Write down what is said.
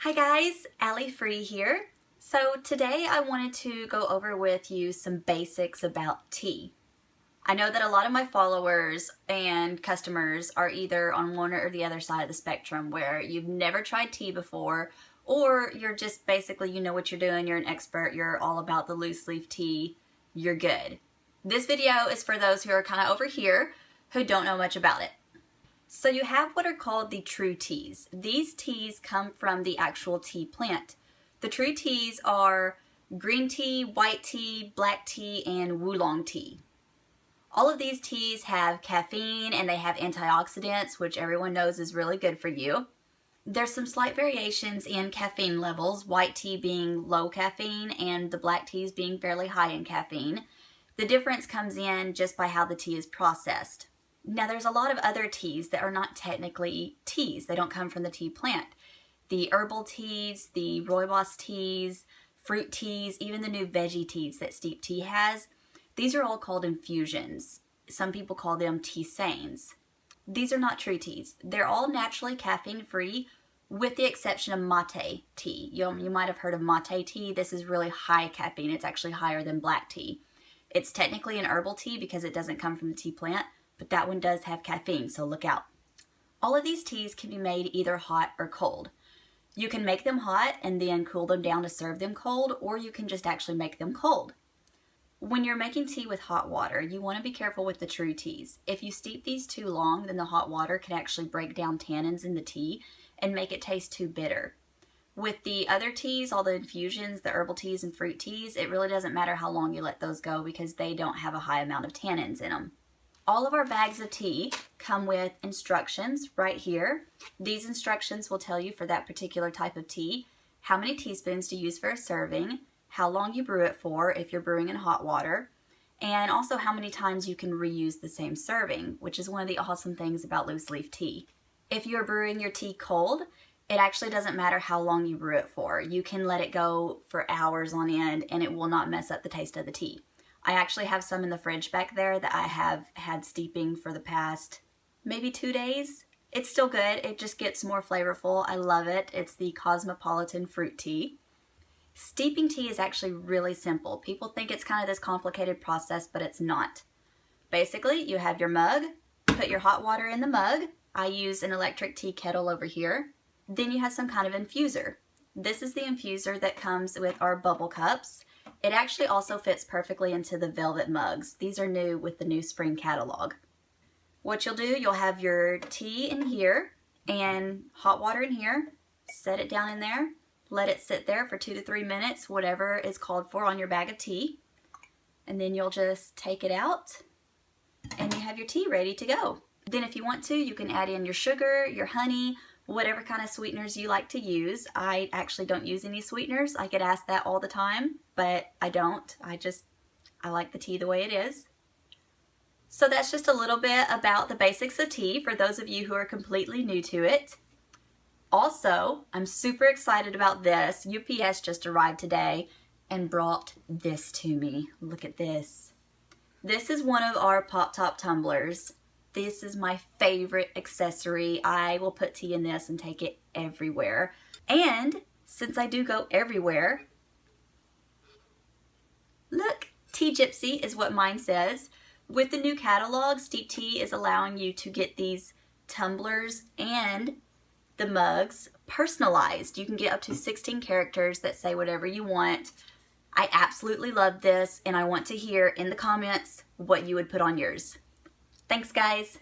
Hi guys, Allie Free here. So today I wanted to go over with you some basics about tea. I know that a lot of my followers and customers are either on one or the other side of the spectrum where you've never tried tea before, or you're just basically, you know what you're doing, you're an expert, you're all about the loose leaf tea, you're good. This video is for those who are kind of over here who don't know much about it. So you have what are called the true teas. These teas come from the actual tea plant. The true teas are green tea, white tea, black tea, and oolong tea. All of these teas have caffeine and they have antioxidants, which everyone knows is really good for you. There's some slight variations in caffeine levels, white tea being low caffeine and the black teas being fairly high in caffeine. The difference comes in just by how the tea is processed. Now there's a lot of other teas that are not technically teas. They don't come from the tea plant. The herbal teas, the rooibos teas, fruit teas, even the new veggie teas that Steep Tea has, these are all called infusions. Some people call them tisanes. These are not true teas. They're all naturally caffeine free with the exception of mate tea. You might have heard of mate tea. This is really high caffeine. It's actually higher than black tea. It's technically an herbal tea because it doesn't come from the tea plant, but that one does have caffeine, so look out. All of these teas can be made either hot or cold. You can make them hot and then cool them down to serve them cold, or you can just actually make them cold. When you're making tea with hot water, you want to be careful with the true teas. If you steep these too long, then the hot water can actually break down tannins in the tea and make it taste too bitter. With the other teas, all the infusions, the herbal teas and fruit teas, it really doesn't matter how long you let those go because they don't have a high amount of tannins in them. All of our bags of tea come with instructions right here. These instructions will tell you for that particular type of tea how many teaspoons to use for a serving, how long you brew it for if you're brewing in hot water, and also how many times you can reuse the same serving, which is one of the awesome things about loose leaf tea. If you're brewing your tea cold, it actually doesn't matter how long you brew it for. You can let it go for hours on end and it will not mess up the taste of the tea. I actually have some in the fridge back there that I have had steeping for the past maybe 2 days. It's still good. It just gets more flavorful. I love it. It's the Cosmopolitan Fruit Tea. Steeping tea is actually really simple. People think it's kind of this complicated process, but it's not. Basically, you have your mug, put your hot water in the mug. I use an electric tea kettle over here. Then you have some kind of infuser. This is the infuser that comes with our bubble cups. It actually also fits perfectly into the velvet mugs. These are new with the new spring catalog. What you'll do, you'll have your tea in here and hot water in here. Set it down in there. Let it sit there for 2 to 3 minutes, whatever is called for on your bag of tea. And then you'll just take it out and you have your tea ready to go. Then if you want to, you can add in your sugar, your honey, whatever kind of sweeteners you like to use. I actually don't use any sweeteners. I get asked that all the time, but I don't. I like the tea the way it is. So that's just a little bit about the basics of tea for those of you who are completely new to it. Also, I'm super excited about this. UPS just arrived today and brought this to me. Look at this. This is one of our pop top tumblers. This is my favorite accessory. I will put tea in this and take it everywhere. And since I do go everywhere, look, Tea Gypsy is what mine says. With the new catalog, Steep Tea is allowing you to get these tumblers and the mugs personalized. You can get up to 16 characters that say whatever you want. I absolutely love this and I want to hear in the comments what you would put on yours. Thanks guys.